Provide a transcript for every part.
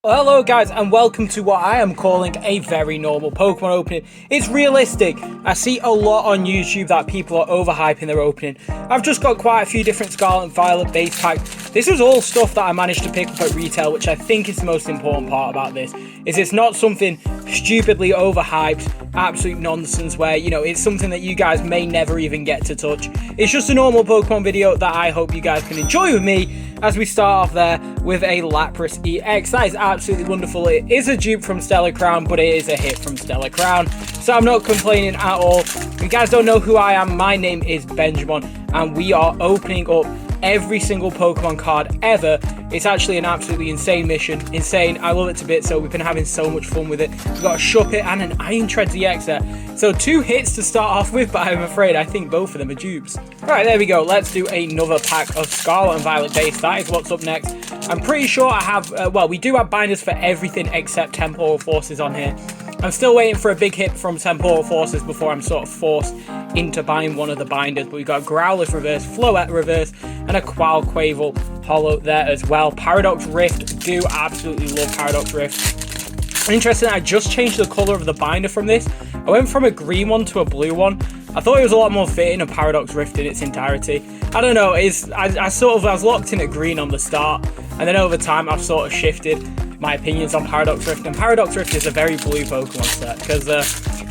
Well, hello guys and welcome to what I am calling a very normal Pokemon opening. It's realistic. I see a lot on YouTube that people are overhyping their opening. I've just got quite a few different Scarlet and Violet base packs. This is all stuff that I managed to pick up at retail, which I think is the most important part about this. Is it's not something stupidly overhyped, absolute nonsense where, it's something that you guys may never even get to touch. It's just a normal Pokemon video that I hope you guys can enjoy with me as we start off there with a Lapras EX. That is absolutely wonderful. It is a dupe from Stellar Crown, but it is a hit from Stellar Crown, so I'm not complaining at all. If you guys don't know who I am, my name is Benjamin, and we are opening up every single Pokemon card ever. It's actually an absolutely insane mission. Insane. I love it to bits, so we've been having so much fun with it. We've got a Shuppet and an Iron Treads EX there. So 2 hits to start off with, but I'm afraid I think both of them are dupes. Alright, there we go. Let's do another pack of Scarlet and Violet base. That is what's up next. I'm pretty sure I have, we do have binders for everything except Temporal Forces on here. I'm still waiting for a big hit from Temporal Forces before I'm sort of forced into buying one of the binders. But we've got Growlithe reverse, Floette reverse, and a Quaquaval holo there as well. Paradox Rift, do absolutely love Paradox Rift. Interesting, I just changed the colour of the binder from this. I went from a green one to a blue one. I thought it was a lot more fitting, a Paradox Rift in its entirety. I don't know, I was locked in at green on the start, and then over time I've sort of shifted my opinions on Paradox Rift, and Paradox Rift is a very blue Pokemon set, because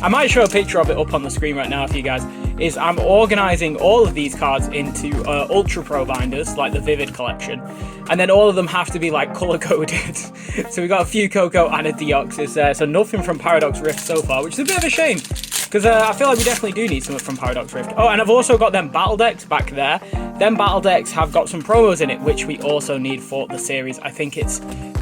I might show a picture of it up on the screen right now for you guys. I'm organising all of these cards into Ultra Pro binders, like the Vivid collection, and then all of them have to be like colour coded. So we got a few Coco and a Deoxys there, so nothing from Paradox Rift so far, which is a bit of a shame, because I feel like we definitely do need something from Paradox Rift. Oh, and I've also got them battle decks back there. Them battle decks have got some promos in it, which we also need for the series. I think it's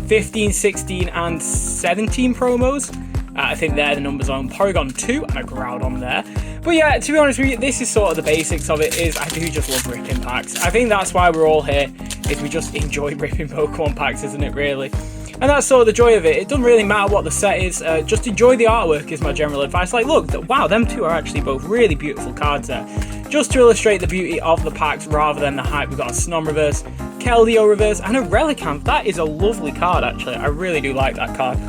15, 16, and 17 promos. I think they're the numbers on Porygon 2 and a Groudon there. But yeah, to be honest with you, this is sort of the basics of it. Is I do just love ripping packs. I think that's why we're all here, is we just enjoy ripping Pokemon packs, isn't it, really? And that's sort of the joy of it. It doesn't really matter what the set is, just enjoy the artwork is my general advice. Like, look, wow, them two are actually both really beautiful cards there. Just to illustrate the beauty of the packs rather than the hype, we've got a Snom reverse, Keldeo reverse, and a Relicanth. That is a lovely card, actually. I really do like that card.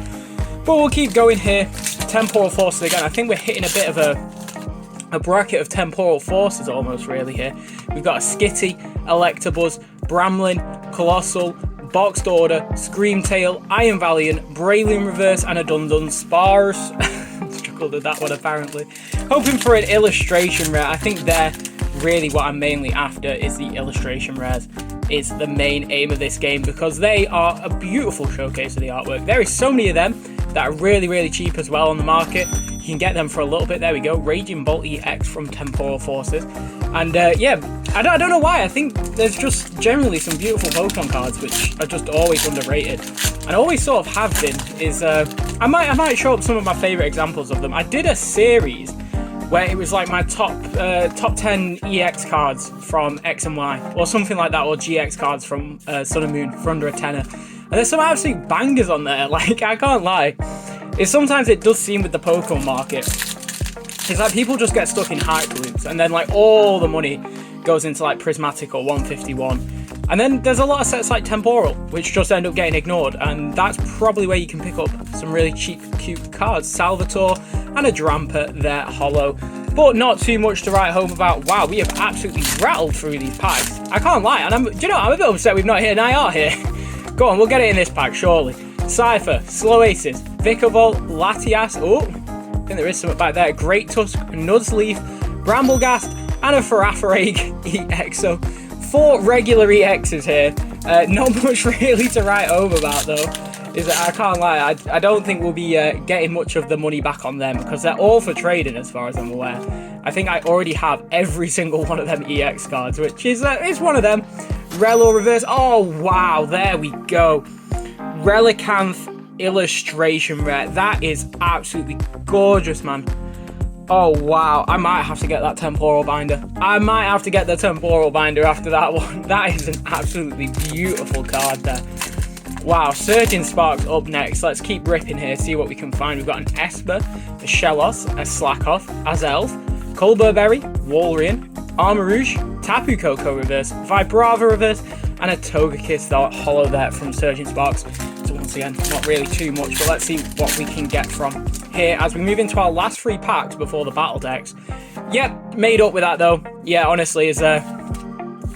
But we'll keep going here. Temporal Forces again. I think we're hitting a bit of a bracket of Temporal Forces almost, really, here. We've got a Skitty, Electabuzz, Bramlin, Colossal, Boxed Order, Screamtail, Iron Valiant, Braylon reverse, and a Dunsparce. Struggled with that one, apparently. Hoping for an illustration rare. I think they're really what I'm mainly after, is the illustration rares. Is the main aim of this game, because they are a beautiful showcase of the artwork. There is so many of them that are really, really cheap as well on the market. You can get them for a little bit. There we go. Raging Bolt EX from Temporal Forces. And yeah, I don't know why. I think there's just generally some beautiful Pokemon cards which are just always underrated, and always sort of have been. I might show up some of my favourite examples of them. I did a series where it was like my top 10 EX cards from X and Y, or something like that, or GX cards from Sun and Moon for under a tenner. And there's some absolute bangers on there, like, I can't lie. Sometimes it does seem with the Pokemon market, it's like people just get stuck in hype loops, and then like all the money goes into like Prismatic or 151. And then there's a lot of sets like Temporal, which just end up getting ignored, and that's probably where you can pick up some really cheap, cute cards. Salvatore and a Drampa there, holo. But not too much to write home about. Wow, we have absolutely rattled through these packs. I can't lie, and I'm a bit upset we've not hit an IR here. Go on, we'll get it in this pack, surely. Cypher, Sloasis, Vikavolt, Latias, oh, I think there is something back there. Great Tusk, Nuzleaf, Bramblegast, and a Farafraig EX. So 4 regular EXs here. Not much really to write home about, though. I can't lie, I don't think we'll be getting much of the money back on them, because they're all for trading as far as I'm aware. I think I already have every single one of them EX cards, which is one of them. Relo reverse, oh wow, there we go. Relicanth illustration rare, that is absolutely gorgeous, man. Oh wow, I might have to get that Temporal binder. I might have to get the Temporal binder after that one. That is an absolutely beautiful card there. Wow, Surging Sparks up next. Let's keep ripping here, see what we can find. We've got an Esper, a Shellos, a Slakoth, Azelf, Colburberry, Walrein, Armarouge, Tapu Koko reverse, Vibrava reverse, and a Togekiss holo there from Surging Sparks. So once again, not really too much, but let's see what we can get from here as we move into our last 3 packs before the battle decks. Yep, made up with that though. Yeah, honestly, that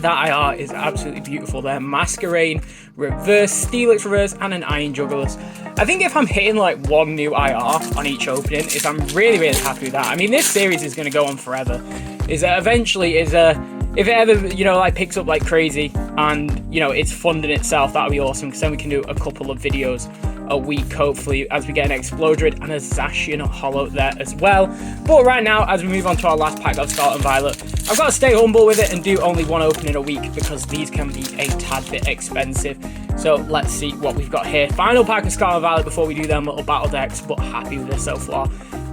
IR is absolutely beautiful there. Masquerade, reverse, Steelix reverse, and an Iron Jugglers. I think if I'm hitting like 1 new IR on each opening, if I'm really, really happy with that. I mean, this series is going to go on forever. Eventually, if it ever, you know, like picks up like crazy and, you know, it's funding itself, that would be awesome, because then we can do a couple of videos a week, hopefully, as we get an Explodrid and a Zacian Hollow there as well. But right now, as we move on to our last pack of Scarlet and Violet, I've got to stay humble with it and do only 1 opening a week, because these can be a tad bit expensive. So let's see what we've got here. Final pack of Scarlet and Violet before we do them little battle decks, but happy with this so far.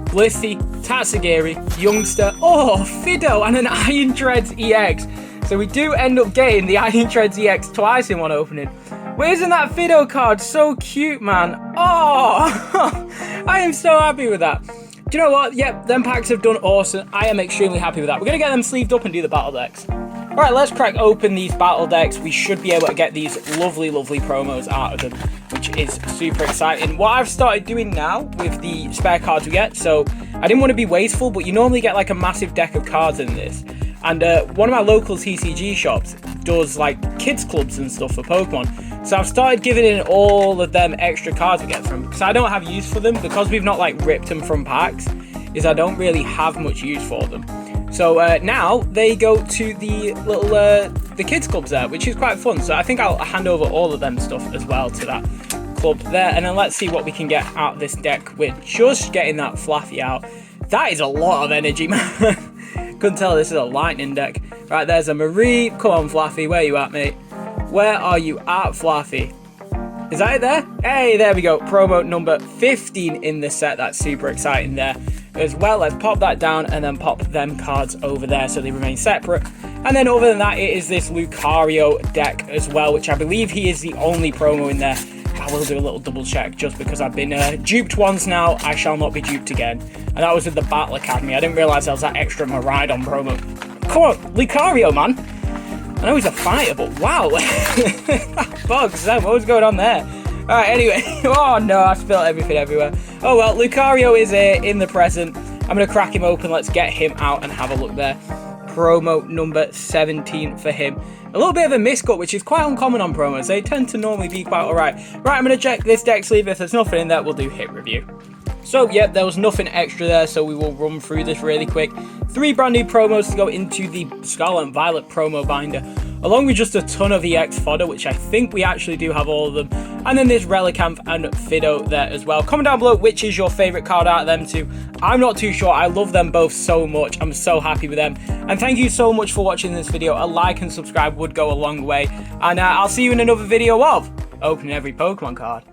Blissey, Tatsugiri, Youngster, oh, Fido, and an Iron Treads EX. So we do end up getting the Iron Treads EX twice in 1 opening. But isn't that Fido card so cute, man? Oh, I am so happy with that. Do you know what? Yep, them packs have done awesome. I am extremely happy with that. We're going to get them sleeved up and do the battle decks. Alright, let's crack open these battle decks. We should be able to get these lovely, lovely promos out of them, which is super exciting. What I've started doing now with the spare cards we get, so I didn't want to be wasteful, but you normally get like a massive deck of cards in this. And one of my local TCG shops does like kids clubs and stuff for Pokemon. So I've started giving in all of them extra cards we get from, because I don't have use for them, because we've not like ripped them from packs, is I don't really have much use for them. So now they go to the little the kids clubs there, which is quite fun. So I think I'll hand over all of them stuff as well to that club there, and then let's see what we can get out of this deck. We're just getting that Fluffy out. That is a lot of energy, man. Couldn't tell this is a lightning deck. Right, there's a Marie. Come on, Fluffy, where you at, mate? Where are you at, Fluffy? Is that it there? Hey, there we go. Promo number 15 in the set. That's super exciting there. As well, let's pop that down and then pop them cards over there so they remain separate. And then other than that, it is this Lucario deck as well, which I believe he is the only promo in there. I will do a little double check just because I've been duped once now. I shall not be duped again. And that was with the Battle Academy. I didn't realise there was that extra Maridon promo. Come on, Lucario, man. I know he's a fighter, but wow. Bugs, what was going on there? Alright, anyway. Oh no, I spilled everything everywhere. Oh well, Lucario is in the present. I'm going to crack him open. Let's get him out and have a look there. Promo number 17 for him. A little bit of a miscut, which is quite uncommon on promos. They tend to normally be quite alright. Right, I'm going to check this deck sleeve. If there's nothing in there, we'll do hit review. So, yep, there was nothing extra there, so we will run through this really quick. 3 brand new promos to go into the Scarlet and Violet promo binder, along with just a ton of EX fodder, which I think we actually do have all of them. And then this Relicanth and Fido there as well. Comment down below which is your favourite card out of them two. I'm not too sure. I love them both so much. I'm so happy with them. And thank you so much for watching this video. A like and subscribe would go a long way. And I'll see you in another video of opening every Pokemon card.